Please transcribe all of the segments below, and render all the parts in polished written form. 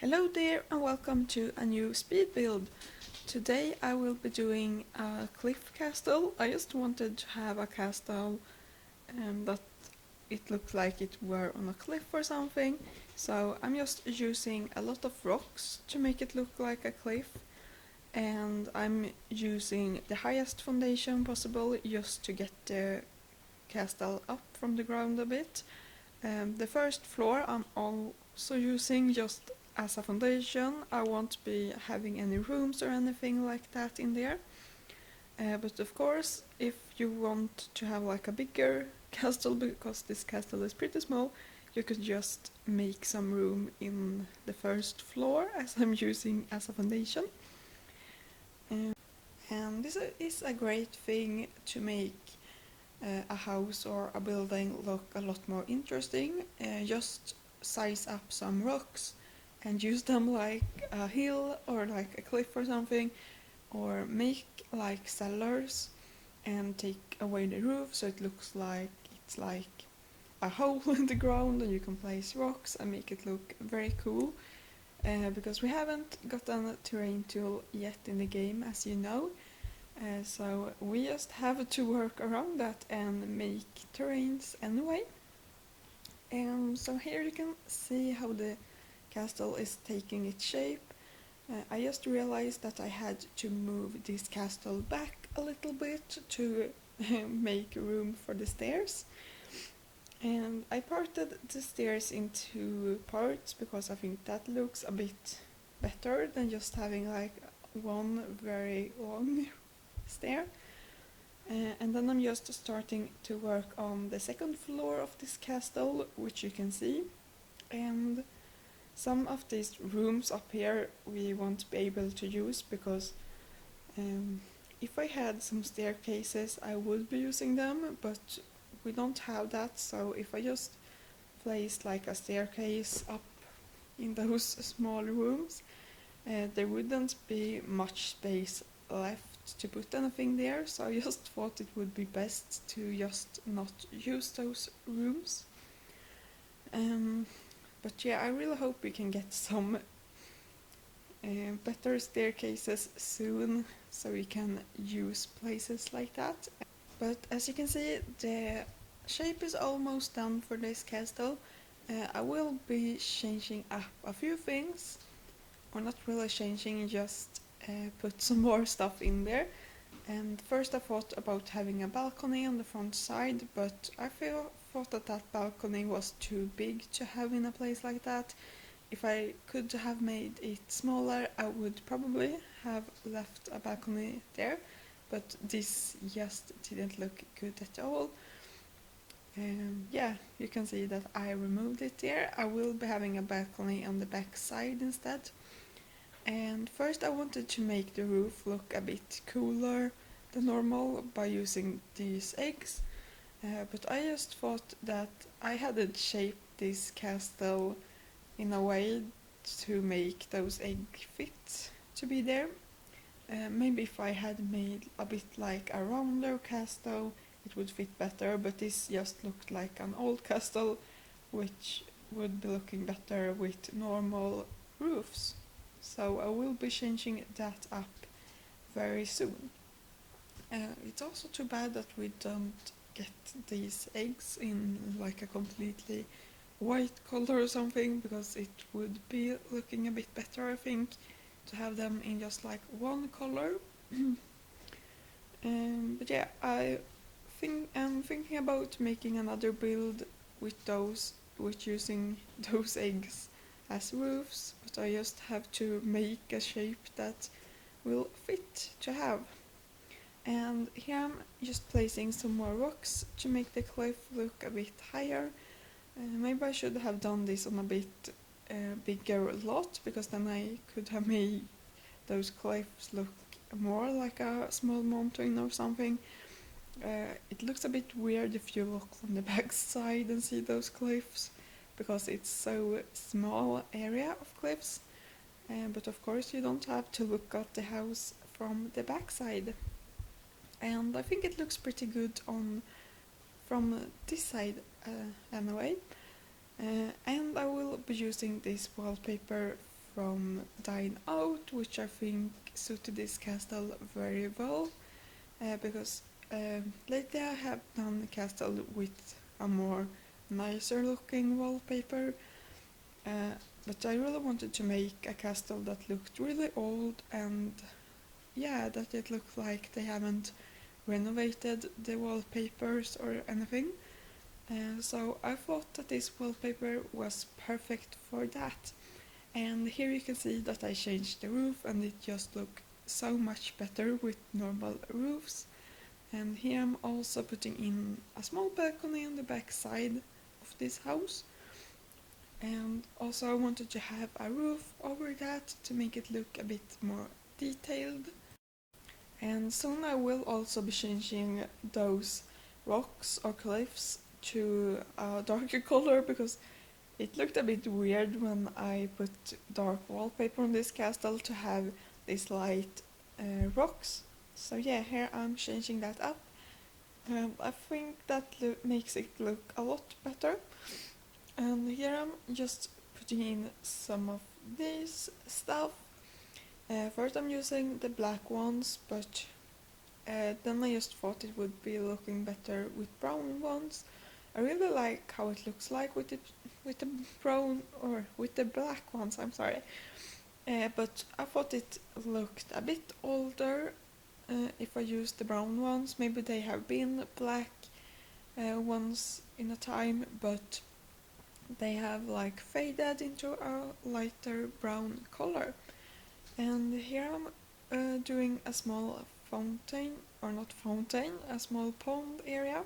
Hello there and welcome to a new speed build. Today I will be doing a cliff castle. I just wanted to have a castle that it looked like it were on a cliff or something. So I'm just using a lot of rocks to make it look like a cliff. And I'm using the highest foundation possible just to get the castle up from the ground a bit. The first floor I'm also using just as a foundation. I won't be having any rooms or anything like that in there. But of course, if you want to have like a bigger castle, because this castle is pretty small, you could just make some room in the first floor as I'm using as a foundation. And this is a great thing to make a house or a building look a lot more interesting. Just size up some rocks and use them like a hill or like a cliff or something, or make like cellars and take away the roof so it looks like it's like a hole in the ground and you can place rocks and make it look very cool. Because we haven't gotten a terrain tool yet in the game, as you know. So we just have to work around that and make terrains anyway. So here you can see how the castle is taking its shape. I just realized that I had to move this castle back a little bit to make room for the stairs. And I parted the stairs into parts because I think that looks a bit better than just having like one very long stair. And then I'm just starting to work on the second floor of this castle, which you can see. And some of these rooms up here we won't be able to use because if I had some staircases I would be using them, but we don't have that. So if I just place like a staircase up in those small rooms, there wouldn't be much space left to put anything there, so I just thought it would be best to just not use those rooms. But yeah, I really hope we can get some better staircases soon so we can use places like that. But as you can see, the shape is almost done for this castle. I will be changing up a few things, or not really changing, just put some more stuff in there. And first I thought about having a balcony on the front side, but I thought that balcony was too big to have in a place like that. If I could have made it smaller, I would probably have left a balcony there, but this just didn't look good at all. Yeah, you can see that I removed it there. I will be having a balcony on the back side instead. And first I wanted to make the roof look a bit cooler than normal by using these eggs, but I just thought that I hadn't shaped this castle in a way to make those eggs fit to be there. Maybe if I had made a bit like a rounder castle it would fit better, but this just looked like an old castle which would be looking better with normal roofs. So I will be changing that up very soon. It's also too bad that we don't get these eggs in like a completely white color or something, because it would be looking a bit better, I think, to have them in just like one color. But yeah, I'm thinking about making another build with using those eggs as roofs, but I just have to make a shape that will fit to have. And here I'm just placing some more rocks to make the cliff look a bit higher. Maybe I should have done this on a bit bigger lot, because then I could have made those cliffs look more like a small mountain or something. It looks a bit weird if you look from the back side and see those cliffs, because it's so small area of cliffs. But of course you don't have to look at the house from the back side. And I think it looks pretty good from this side anyway. And I will be using this wallpaper from Dine Out, which I think suited this castle very well, because lately I have done a castle with a more nicer looking wallpaper, but I really wanted to make a castle that looked really old, and yeah, that it looked like they haven't renovated the wallpapers or anything. So I thought that this wallpaper was perfect for that. And here you can see that I changed the roof and it just looks so much better with normal roofs. And here I'm also putting in a small balcony on the back side of this house. And also I wanted to have a roof over that to make it look a bit more detailed. And soon I will also be changing those rocks or cliffs to a darker color, because it looked a bit weird when I put dark wallpaper on this castle to have these light rocks. So yeah, here I'm changing that up. I think that makes it look a lot better. And here I'm just putting in some of this stuff. First I'm using the black ones, but then I just thought it would be looking better with brown ones. I really like how it looks like with the brown, or with the black ones, I'm sorry. But I thought it looked a bit older if I used the brown ones. Maybe they have been black once in a time, but they have like faded into a lighter brown color. And here I'm doing a small fountain, or not fountain, a small pond area.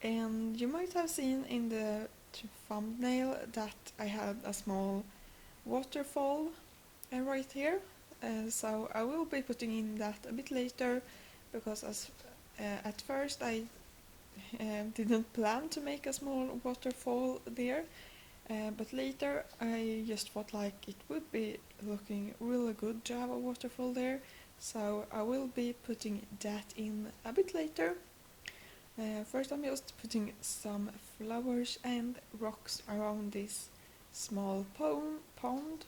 And you might have seen in the thumbnail that I had a small waterfall right here. So I will be putting in that a bit later, because at first I didn't plan to make a small waterfall there. But later I just thought like it would be looking really good to have a waterfall there, so I will be putting that in a bit later. First I'm just putting some flowers and rocks around this small pond,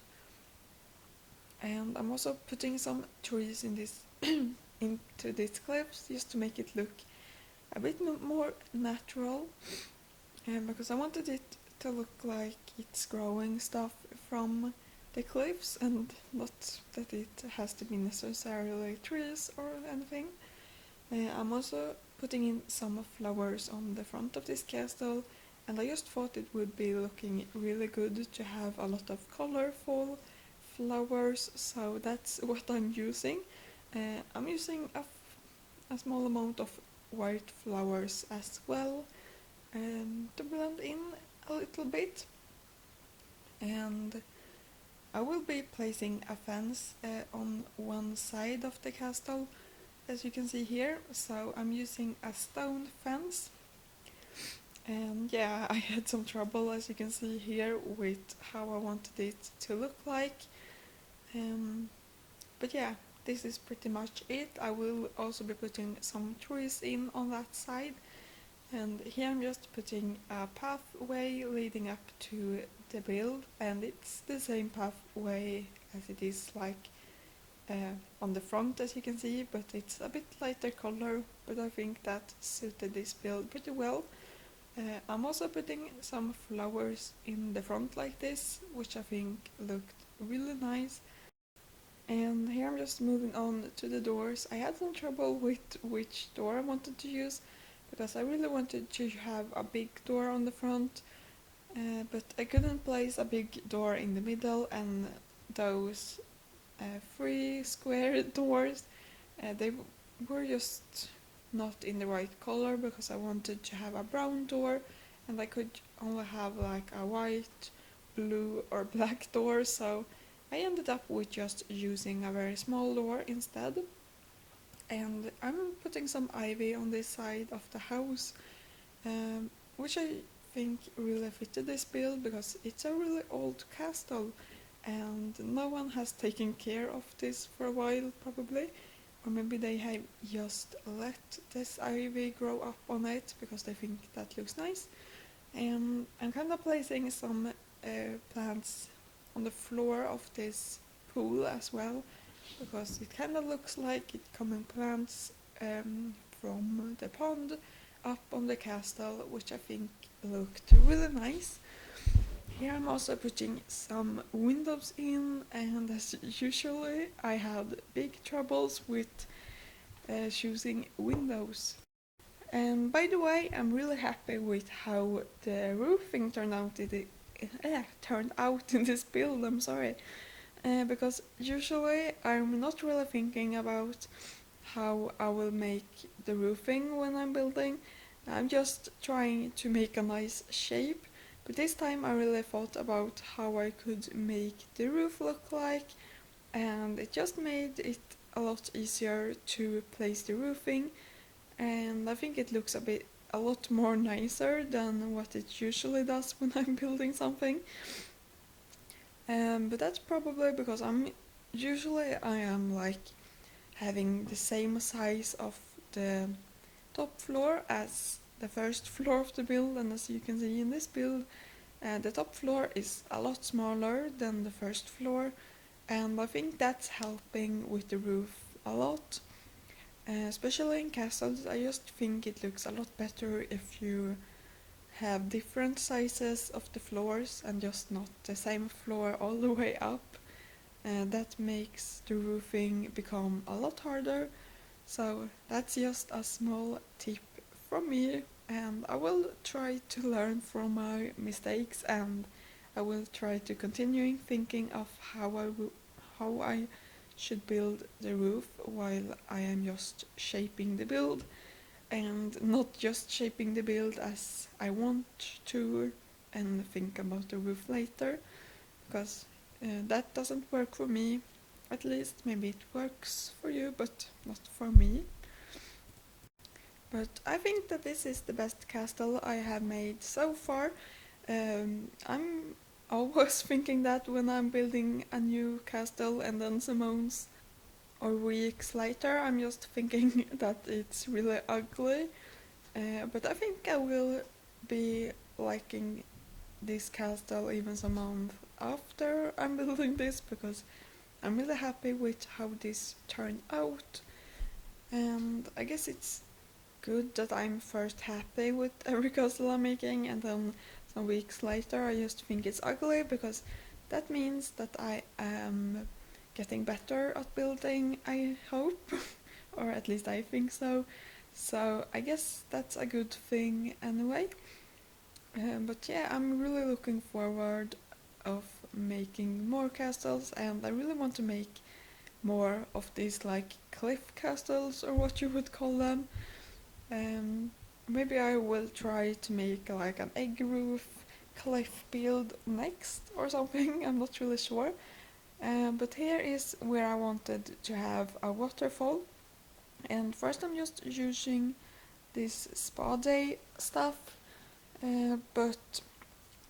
and I'm also putting some trees in this into these cliffs just to make it look a bit more natural, because I wanted it to look like it's growing stuff from the cliffs and not that it has to be necessarily trees or anything. I'm also putting in some flowers on the front of this castle, and I just thought it would be looking really good to have a lot of colorful flowers, so that's what I'm using. I'm using a small amount of white flowers as well, to blend in a little bit. And I will be placing a fence on one side of the castle, as you can see here, so I'm using a stone fence. And yeah, I had some trouble, as you can see here, with how I wanted it to look like. But yeah, this is pretty much it. I will also be putting some trees in on that side. And here I'm just putting a pathway leading up to the build, and it's the same pathway as it is like on the front, as you can see, but it's a bit lighter color, but I think that suited this build pretty well. I'm also putting some flowers in the front like this, which I think looked really nice. And here I'm just moving on to the doors. I had some trouble with which door I wanted to use, because I really wanted to have a big door on the front, but I couldn't place a big door in the middle, and those 3 square doors, they were just not in the right color, because I wanted to have a brown door and I could only have like a white, blue or black door, so I ended up with just using a very small door instead. And I'm putting some ivy on this side of the house, which I think really fitted this build, because it's a really old castle and no one has taken care of this for a while probably, or maybe they have just let this ivy grow up on it because they think that looks nice. And I'm kind of placing some plants on the floor of this pool as well, because it kind of looks like it coming plants from the pond up on the castle, which I think looked really nice. Here I'm also putting some windows in, and as usually I had big troubles with choosing windows. And by the way, I'm really happy with how the roofing turned out in this build. I'm sorry, because usually I'm not really thinking about how I will make the roofing when I'm building. I'm just trying to make a nice shape, but this time I really thought about how I could make the roof look like, and it just made it a lot easier to place the roofing, and I think it looks a lot more nicer than what it usually does when I'm building something. But that's probably because I am like having the same size of the top floor as the first floor of the build, and as you can see in this build, the top floor is a lot smaller than the first floor, and I think that's helping with the roof a lot. Especially in castles, I just think it looks a lot better if you have different sizes of the floors and just not the same floor all the way up. That makes the roofing become a lot harder. So that's just a small tip from me, and I will try to learn from my mistakes, and I will try to continue thinking of how I should build the roof while I am just shaping the build, and not just shaping the build as I want to and think about the roof later, because that doesn't work for me. At least maybe it works for you, but not for me. But I think that this is the best castle I have made so far. I'm always thinking that when I'm building a new castle, and then some months or weeks later I'm just thinking that it's really ugly. But I think I will be liking this castle even some month after I'm building this, because I'm really happy with how this turned out, and I guess it's good that I'm first happy with every castle I'm making, and then some weeks later I just think it's ugly, because that means that I am getting better at building, I hope, or at least I think so. So I guess that's a good thing anyway. But yeah, I'm really looking forward of making more castles, and I really want to make more of these like cliff castles, or what you would call them. Maybe I will try to make like an egg roof cliff build next or something. I'm not really sure. But here is where I wanted to have a waterfall, and first I'm just using this spa day stuff, but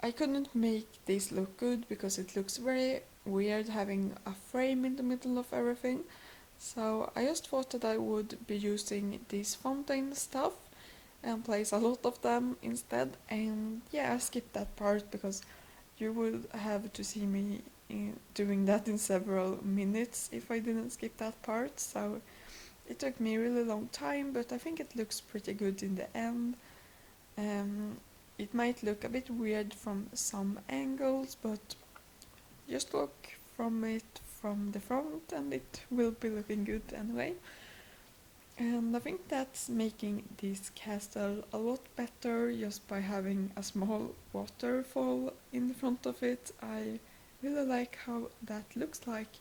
I couldn't make this look good because it looks very weird having a frame in the middle of everything. So I just thought that I would be using this fountain stuff and place a lot of them instead, and yeah, I skipped that part because you would have to see me doing that in several minutes if I didn't skip that part, so it took me a really long time, but I think it looks pretty good in the end. It might look a bit weird from some angles, but just look from it from the front and it will be looking good anyway. And I think that's making this castle a lot better just by having a small waterfall in the front of it. I really like how that looks like,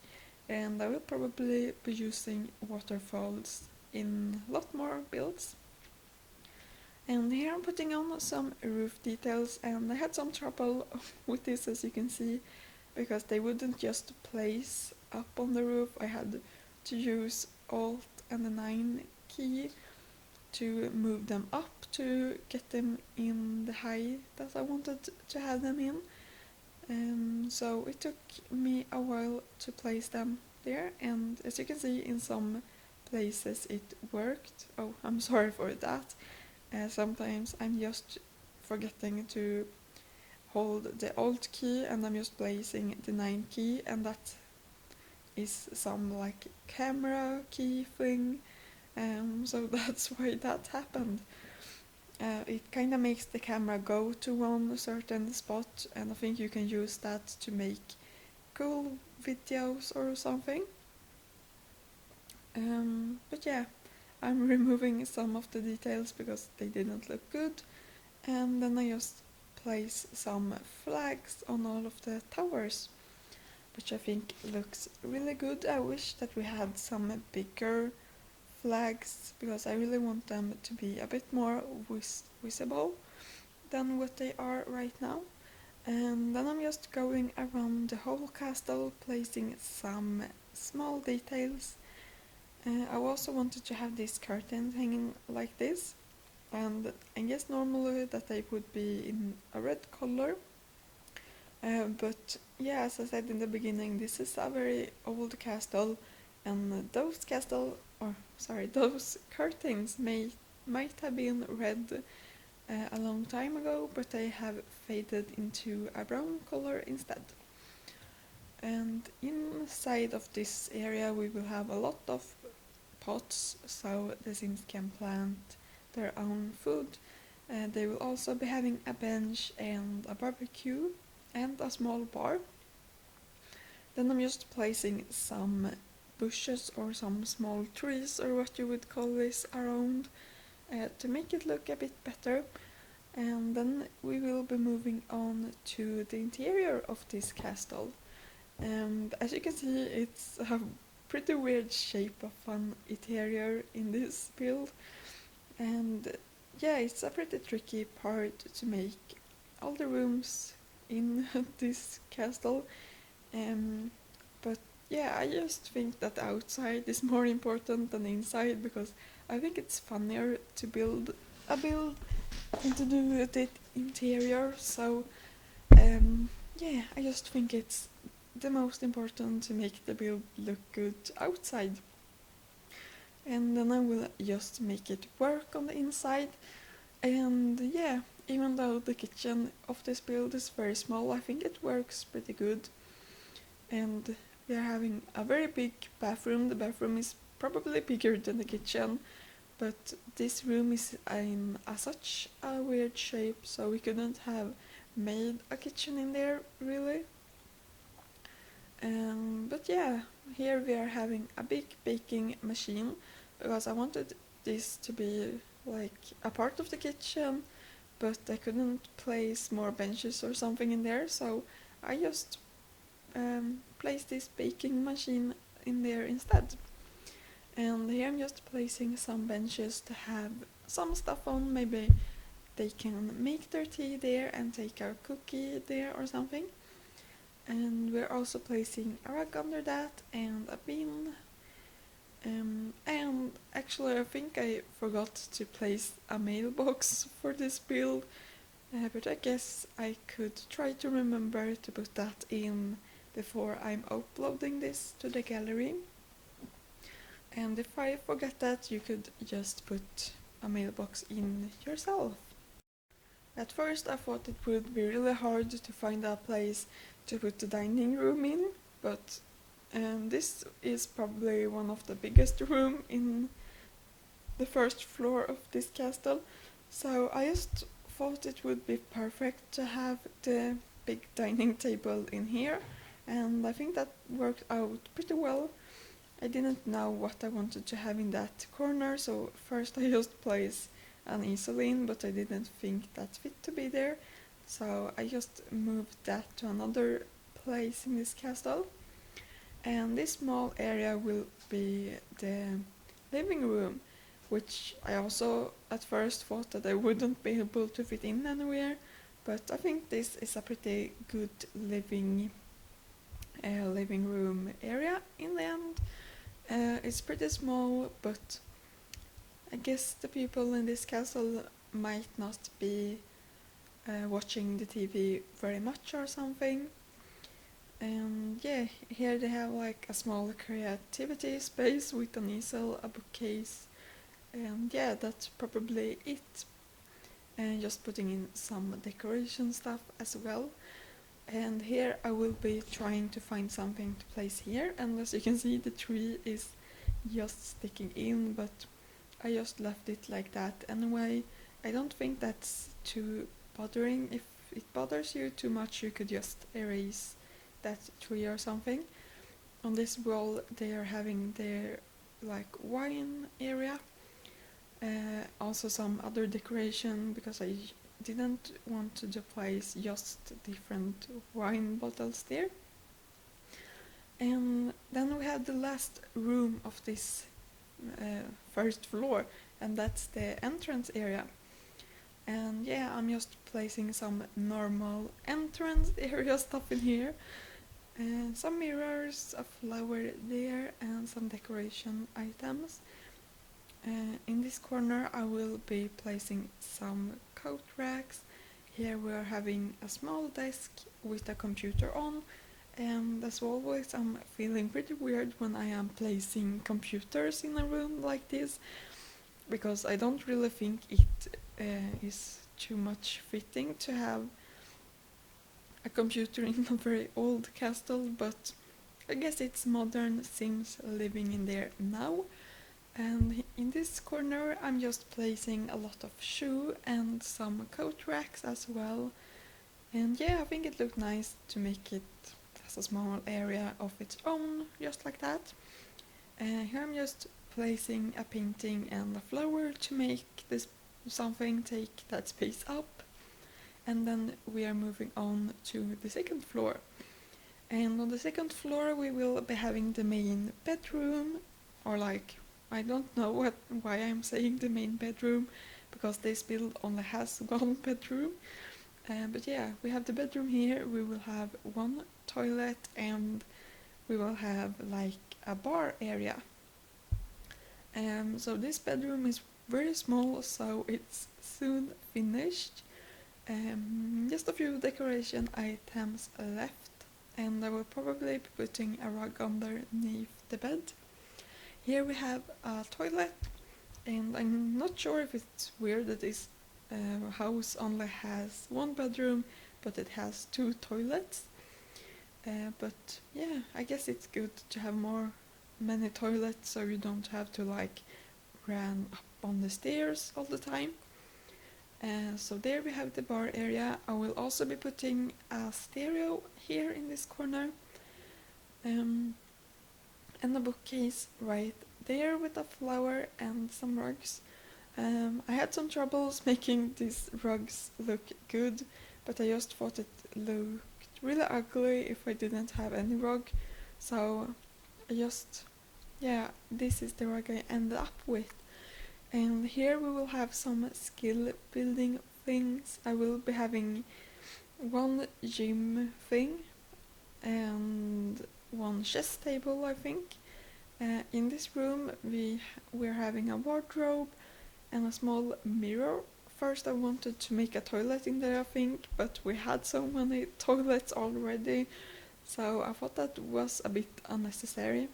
and I will probably be using waterfalls in a lot more builds. And here I'm putting on some roof details, and I had some trouble with this, as you can see, because they wouldn't just place up on the roof. I had to use Alt and the 9 key to move them up to get them in the height that I wanted to have them in. So it took me a while to place them there, and as you can see, in some places it worked. Oh, I'm sorry for that. Sometimes I'm just forgetting to hold the Alt key and I'm just placing the 9 key, and that is some like camera key thing, so that's why that happened. It kind of makes the camera go to one certain spot, and I think you can use that to make cool videos or something. But yeah, I'm removing some of the details because they didn't look good, and then I just place some flags on all of the towers, which I think looks really good. I wish that we had some bigger flags because I really want them to be a bit more visible than what they are right now. And then I'm just going around the whole castle, placing some small details. I also wanted to have these curtains hanging like this, and I guess normally that they would be in a red color. But yeah, as I said in the beginning, this is a very old castle, and those curtains might have been red a long time ago, but they have faded into a brown color instead. And inside of this area we will have a lot of pots, so the Sims can plant their own food. They will also be having a bench and a barbecue and a small bar. Then I'm just placing some bushes or some small trees, or what you would call this, around to make it look a bit better. And then we will be moving on to the interior of this castle. And as you can see, it's a pretty weird shape of an interior in this build. And yeah, it's a pretty tricky part to make all the rooms in this castle. But yeah, I just think that the outside is more important than the inside, because I think it's funnier to build a build and to do the interior. So yeah, I just think it's the most important to make the build look good outside. And then I will just make it work on the inside. And yeah, even though the kitchen of this build is very small, I think it works pretty good. And we are having a very big bathroom. The bathroom is probably bigger than the kitchen, but this room is in such a weird shape, so we couldn't have made a kitchen in there really. But yeah, here we are having a big baking machine, because I wanted this to be like a part of the kitchen, but I couldn't place more benches or something in there, so I just placed this baking machine in there instead. And here I'm just placing some benches to have some stuff on. Maybe they can make their tea there and take a cookie there or something. And we're also placing a rug under that and a bin. And actually I think I forgot to place a mailbox for this build, but I guess I could try to remember to put that in before I'm uploading this to the gallery. And if I forget that, you could just put a mailbox in yourself. At first I thought it would be really hard to find a place to put the dining room in, but this is probably one of the biggest room in the first floor of this castle, so I just thought it would be perfect to have the big dining table in here, and I think that worked out pretty well. I didn't know what I wanted to have in that corner, so first I just placed an easel in, but I didn't think that fit to be there, so I just moved that to another place in this castle. And this small area will be the living room, which I also at first thought that I wouldn't be able to fit in anywhere, but I think this is a pretty good living room area in the end. It's pretty small, but I guess the people in this castle might not be watching the TV very much or something. And yeah, here they have like a small creativity space with an easel, a bookcase, and yeah, that's probably it. and just putting in some decoration stuff as well. And here I will be trying to find something to place here, and as you can see the tree is just sticking in, but I just left it like that anyway. I don't think that's too bothering. If it bothers you too much, you could just erase that tree or something. On this wall they are having their like wine area, also some other decoration, because I didn't want to place just different wine bottles there. And then we have the last room of this first floor, and that's the entrance area. And yeah, I'm just placing some normal entrance area stuff in here. Some mirrors, a flower there, and some decoration items. In this corner I will be placing some coat racks. Here we are having a small desk with a computer on, and as always I'm feeling pretty weird when I am placing computers in a room like this, because I don't really think it is too much fitting to have a computer in a very old castle, but I guess it's modern Sims living in there now. And in this corner I'm just placing a lot of shoe and some coat racks as well. And yeah, I think it looked nice to make it as a small area of its own, just like that. Here I'm just placing a painting and a flower to make this something take that space up. And then we are moving on to the second floor. And on the second floor we will be having the main bedroom, or like, I don't know why I'm saying the main bedroom, because this build only has one bedroom. But yeah, we have the bedroom here, we will have one toilet, and we will have like a bar area. So this bedroom is very small, so it's soon finished. Just a few decoration items left, and I will probably be putting a rug underneath the bed. Here we have a toilet, and I'm not sure if it's weird that this house only has one bedroom, but it has two toilets. But yeah, I guess it's good to have many toilets, so you don't have to like run up on the stairs all the time. So there we have the bar area. I will also be putting a stereo here in this corner, and a bookcase right there with a flower and some rugs. I had some troubles making these rugs look good, but I just thought it looked really ugly if I didn't have any rug, so this is the rug I ended up with. And here we will have some skill building things. I will be having one gym thing and one chess table, I think. In this room we're having a wardrobe and a small mirror. First I wanted to make a toilet in there, I think, but we had so many toilets already, so I thought that was a bit unnecessary.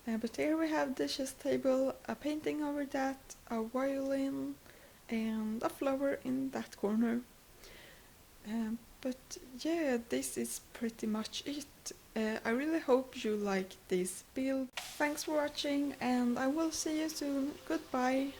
But here we have the chess table, a painting over that, a violin, and a flower in that corner. But yeah, this is pretty much it. I really hope you like this build. Thanks for watching, and I will see you soon. Goodbye!